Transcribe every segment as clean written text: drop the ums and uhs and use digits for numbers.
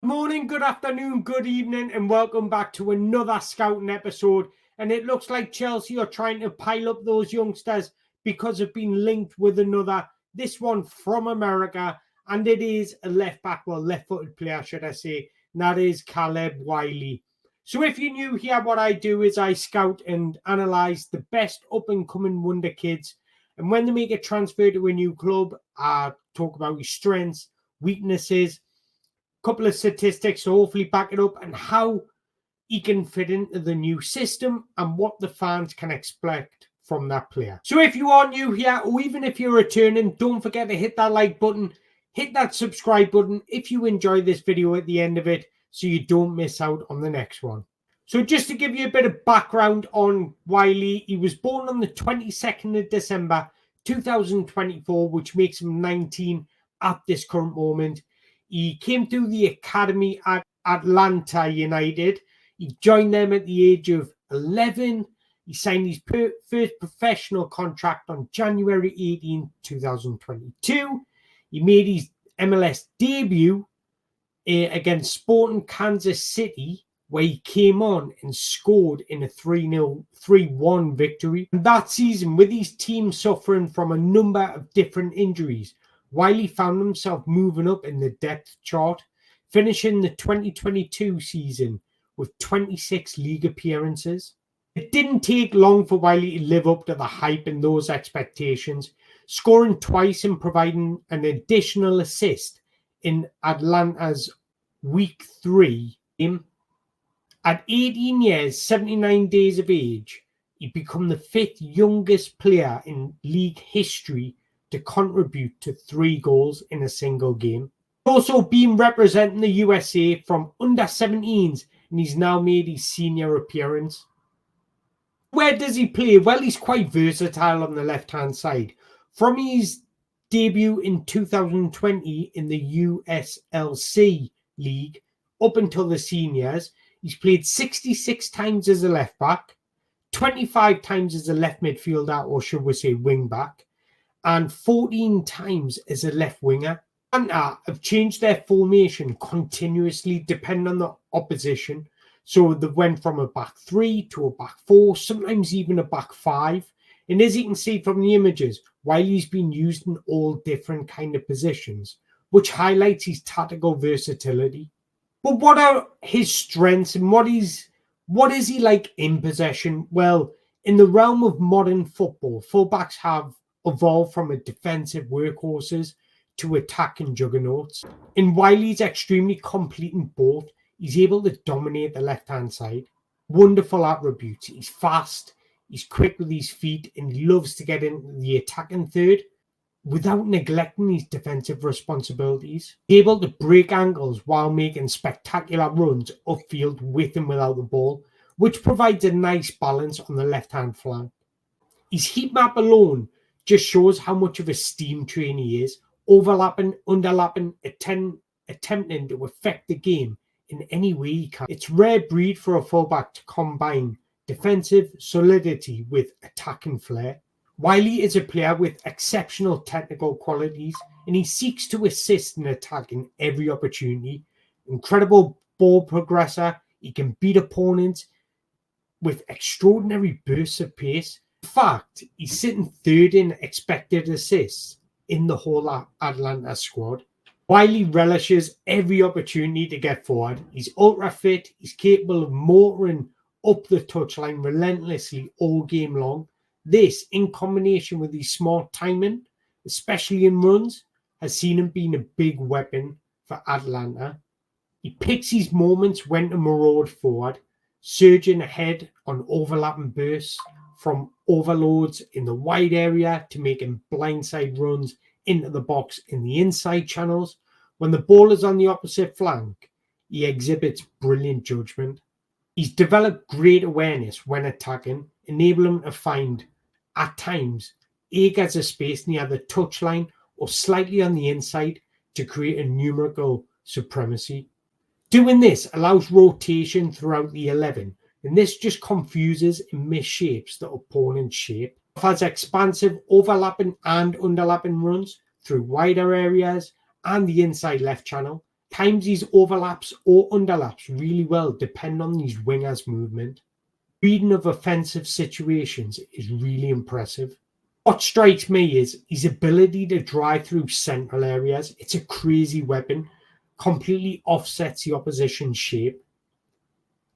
Morning, good afternoon, good evening, and welcome back to another scouting episode. And it looks like Chelsea are trying to pile up those youngsters because they've been linked with another, this one from America, and it is a left-footed player, should I say, and that is Caleb Wiley. So if you're new here, what I do is I scout and analyse the best up-and-coming wonder kids, and when they make a transfer to a new club, I talk about his strengths, weaknesses, couple of statistics to hopefully back it up, and how he can fit into the new system and what the fans can expect from that player. So if you are new here, or even if you're returning, don't forget to hit that like button, hit that subscribe button if you enjoy this video at the end of it, so you don't miss out on the next one. So just to give you a bit of background on Wiley, he was born on the 22nd of December 2024, which makes him 19 at this current moment. He came through the academy at Atlanta United. He joined them at the age of 11. He signed his first professional contract on January 18, 2022. He made his MLS debut against Sporting Kansas City, where he came on and scored in a 3-1 victory. And that season, with his team suffering from a number of different injuries, Wiley found himself moving up in the depth chart, finishing the 2022 season with 26 league appearances. It didn't take long for Wiley to live up to the hype and those expectations, scoring twice and providing an additional assist in Atlanta's Week 3 game. At 18 years, 79 days of age, he'd become the 5th youngest player in league history to contribute to 3 goals in a single game. Also been representing the USA from under 17s, and he's now made his senior appearance. Where does he play? Well, he's quite versatile on the left-hand side. From his debut in 2020 in the USLC League up until the seniors, he's played 66 times as a left-back, 25 times as a left midfielder, or should we say wing-back, and 14 times as a left winger. Atlanta have changed their formation continuously depending on the opposition. So they went from a back 3 to a back 4, sometimes even a back 5. And as you can see from the images, Wiley's been used in all different kind of positions, which highlights his tactical versatility. But what are his strengths and what is he like in possession? Well, in the realm of modern football, fullbacks have evolved from a defensive workhorses to attacking juggernauts. And Wiley's extremely complete in both. He's able to dominate the left-hand side. Wonderful attributes. He's fast, he's quick with his feet, and he loves to get into the attacking third without neglecting his defensive responsibilities. He's able to break angles while making spectacular runs upfield with and without the ball, which provides a nice balance on the left-hand flank. His heat map alone just shows how much of a steam train he is, overlapping, underlapping, attempting to affect the game in any way he can. It's rare breed for a fullback to combine defensive solidity with attacking flair. Wiley is a player with exceptional technical qualities, and he seeks to assist and attack in every opportunity. Incredible ball progressor, he can beat opponents with extraordinary bursts of pace. In fact, he's sitting 3rd in expected assists in the whole Atlanta squad. Wiley relishes every opportunity to get forward. He's ultra fit. He's capable of motoring up the touchline relentlessly all game long. This, in combination with his smart timing, especially in runs, has seen him being a big weapon for Atlanta. He picks his moments when to maraud forward, surging ahead on overlapping bursts, from overloads in the wide area to making blindside runs into the box in the inside channels. When the ball is on the opposite flank, he exhibits brilliant judgment. He's developed great awareness when attacking, enabling him to find, at times, a gaza space near the touchline or slightly on the inside to create a numerical supremacy. Doing this allows rotation throughout the 11, and this just confuses and misshapes the opponent's shape. It has expansive overlapping and underlapping runs through wider areas and the inside left channel, times these overlaps or underlaps really well, depend on these wingers' movement. Reading of offensive situations is really impressive. What strikes me is his ability to drive through central areas. It's a crazy weapon, completely offsets the opposition's shape.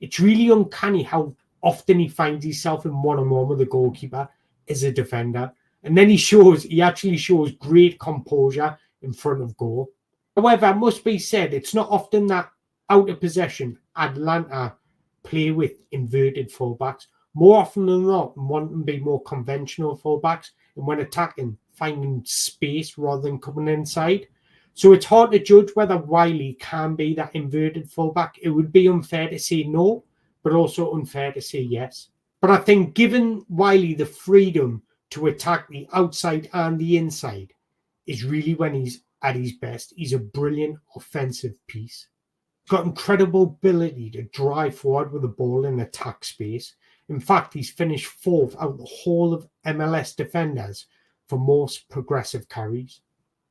It's really uncanny how often he finds himself in one-on-one with the goalkeeper as a defender. And then he actually shows great composure in front of goal. However, it must be said, it's not often that out of possession Atlanta play with inverted fullbacks. More often than not, want to be more conventional fullbacks, and when attacking, finding space rather than coming inside. So it's hard to judge whether Wiley can be that inverted fullback. It would be unfair to say no, but also unfair to say yes. But I think giving Wiley the freedom to attack the outside and the inside is really when he's at his best. He's a brilliant offensive piece. He's got incredible ability to drive forward with the ball in attack space. In fact, he's finished 4th out of the whole of MLS defenders for most progressive carries.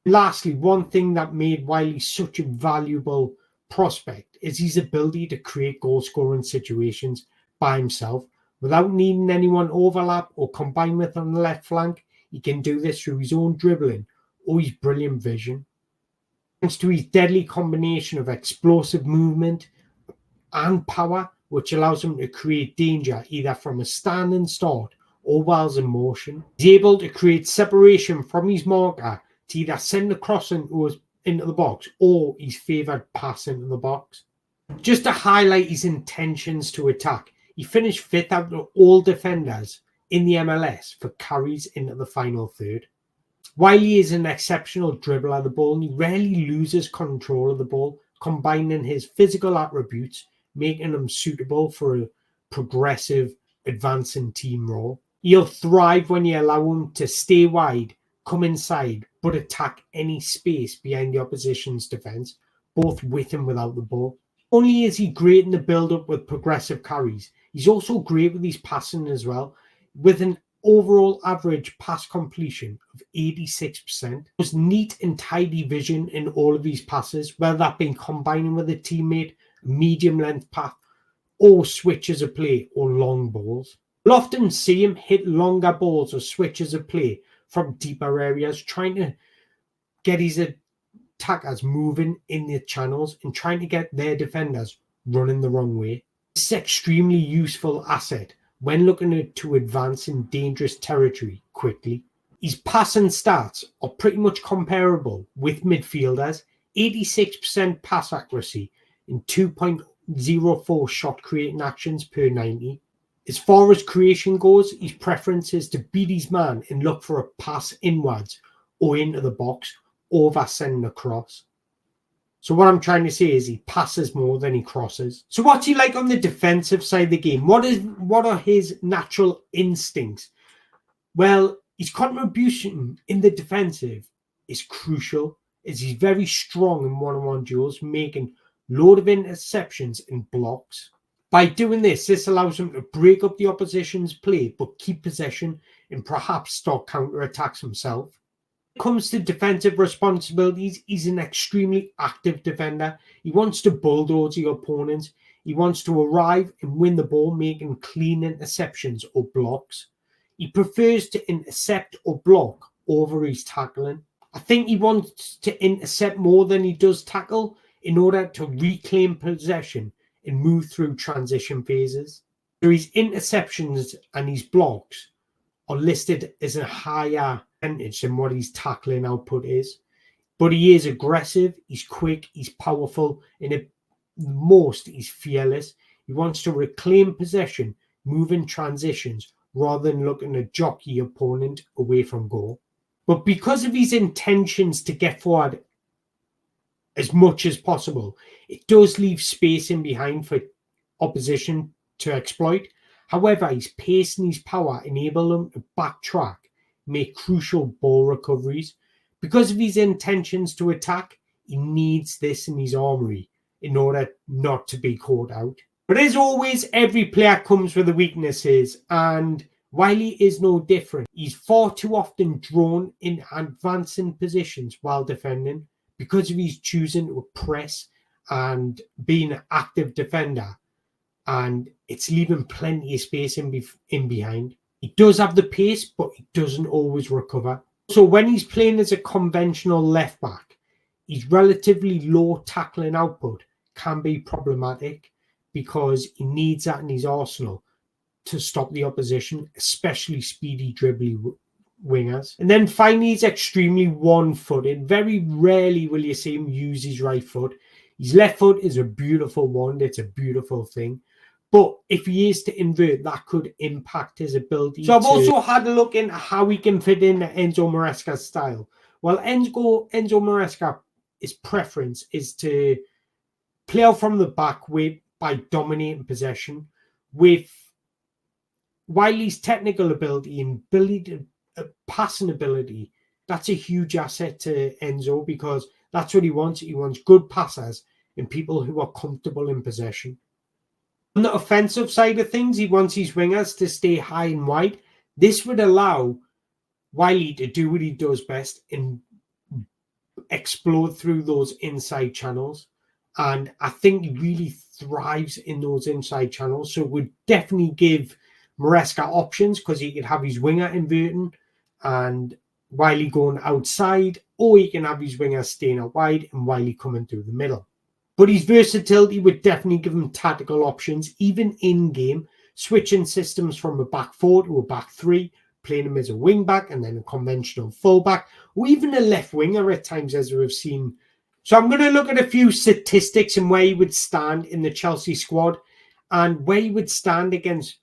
Lastly, one thing that made Wiley such a valuable prospect is his ability to create goal-scoring situations by himself without needing anyone overlap or combine with on the left flank. He can do this through his own dribbling or his brilliant vision. Thanks to his deadly combination of explosive movement and power, which allows him to create danger either from a standing start or whilst in motion. He's able to create separation from his marker to either send the cross into the box or his favoured pass into the box. Just to highlight his intentions to attack, he finished 5th out of all defenders in the MLS for carries into the final third. Wiley is an exceptional dribbler of the ball and he rarely loses control of the ball, combining his physical attributes, making him suitable for a progressive, advancing team role. He'll thrive when you allow him to stay wide, come inside, but attack any space behind the opposition's defence, both with and without the ball. Not only is he great in the build-up with progressive carries, he's also great with his passing as well, with an overall average pass completion of 86%. There's neat and tidy vision in all of his passes, whether that be combining with a teammate, a medium-length pass, or switches of play or long balls. We'll often see him hit longer balls or switches of play from deeper areas, trying to get his attackers moving in the channels and trying to get their defenders running the wrong way. This is an extremely useful asset when looking to advance in dangerous territory quickly. His passing stats are pretty much comparable with midfielders, 86% pass accuracy and 2.04 shot creating actions per 90. As far as creation goes, his preference is to beat his man and look for a pass inwards or into the box over sending across. So what I'm trying to say is he passes more than he crosses. So what's he like on the defensive side of the game? What are his natural instincts? Well, his contribution in the defensive is crucial as he's very strong in one-on-one duels, making a load of interceptions and blocks. By doing this allows him to break up the opposition's play but keep possession and perhaps start counter-attacks himself. When it comes to defensive responsibilities, he's an extremely active defender. He wants to bulldoze the opponents. He wants to arrive and win the ball, making clean interceptions or blocks. He prefers to intercept or block over his tackling. I think he wants to intercept more than he does tackle in order to reclaim possession and move through transition phases. So his interceptions and his blocks are listed as a higher percentage than what his tackling output is. But he is aggressive, he's quick, he's powerful, and at most he's fearless. He wants to reclaim possession, move in transitions, rather than looking to jockey opponent away from goal. But because of his intentions to get forward as much as possible, it does leave space in behind for opposition to exploit. However, his pace and his power enable him to backtrack, make crucial ball recoveries. Because of his intentions to attack, he needs this in his armory in order not to be caught out. But as always, every player comes with the weaknesses, and Wiley is no different. He's far too often drawn in advancing positions while defending because of his choosing to press and being an active defender, and it's leaving plenty of space in behind. He does have the pace, but he doesn't always recover. So when he's playing as a conventional left back, his relatively low tackling output can be problematic because he needs that in his arsenal to stop the opposition, especially speedy dribbly wingers. And then finally, he's extremely one-footed. Very rarely will you see him use his right foot. His left foot is a beautiful one. It's a beautiful thing. But if he is to invert, that could impact his ability. So I've also had a look into how he can fit in Enzo Maresca's style. Well, Enzo Maresca's preference is to play out from the back by dominating possession. With Wiley's technical ability and passing ability, that's a huge asset to Enzo because that's what he wants. He wants good passers and people who are comfortable in possession. On the offensive side of things, he wants his wingers to stay high and wide. This would allow Wiley to do what he does best and explode through those inside channels. And I think he really thrives in those inside channels. So it would definitely give Maresca options because he could have his winger inverting and Wiley going outside, or he can have his winger staying out wide and Wiley coming through the middle. But his versatility would definitely give him tactical options, even in-game, switching systems from a back four to a back three, playing him as a wing-back and then a conventional full-back, or even a left winger at times, as we've seen. So I'm going to look at a few statistics and where he would stand in the Chelsea squad and where he would stand against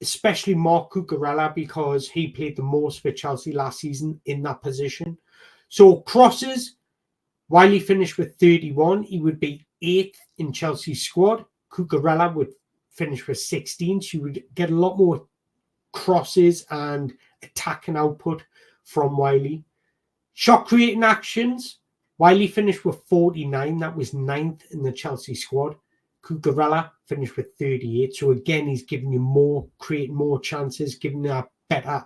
especially Marc Cucurella because he played the most for Chelsea last season in that position. So crosses, Wiley finished with 31. He would be 8th in Chelsea's squad. Cucurella would finish with 16. So you would get a lot more crosses and attacking output from Wiley. Shot creating actions, Wiley finished with 49. That was 9th in the Chelsea squad. Cucurella finished with 38. So again, he's giving you more, creating more chances, giving you a better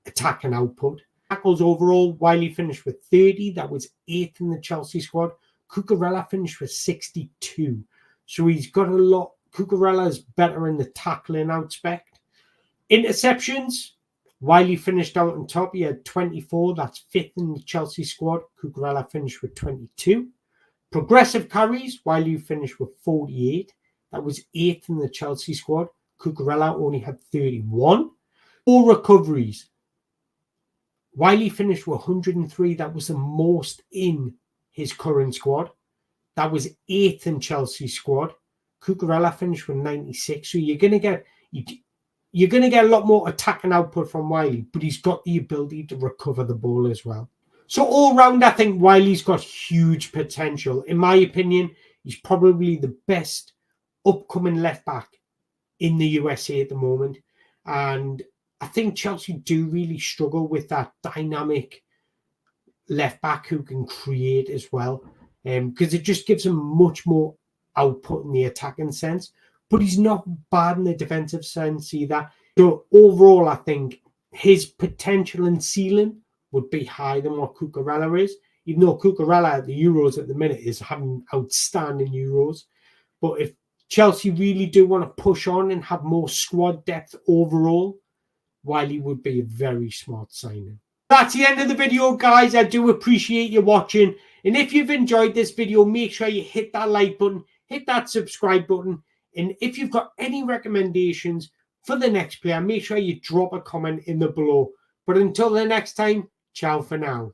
attacking output. Tackles overall, Wiley finished with 30. That was 8th in the Chelsea squad. Cucurella finished with 62. So he's got a lot. Cucurella is better in the tackling aspect. Interceptions, Wiley finished out on top. He had 24. That's 5th in the Chelsea squad. Cucurella finished with 22. Progressive carries, Wiley finished with 48. That was 8th in the Chelsea squad. Cucurella only had 31. All recoveries, Wiley finished with 103. That was the most in his current squad. That was 8th in Chelsea's squad. Cucurella finished with 96. So you're going to get a lot more attacking output from Wiley, but he's got the ability to recover the ball as well. So all round, I think Wiley's got huge potential. In my opinion, he's probably the best upcoming left back in the USA at the moment. And I think Chelsea do really struggle with that dynamic left back who can create as well. Because it just gives him much more output in the attacking sense. But he's not bad in the defensive sense either. So overall, I think his potential and ceiling would be higher than what Cucurella is. Even though Cucurella at the Euros at the minute is having outstanding Euros. But if Chelsea really do want to push on and have more squad depth overall, Wiley would be a very smart signing. That's the end of the video, guys. I do appreciate you watching. And if you've enjoyed this video, make sure you hit that like button, hit that subscribe button. And if you've got any recommendations for the next player, make sure you drop a comment in the below. But until the next time, ciao for now.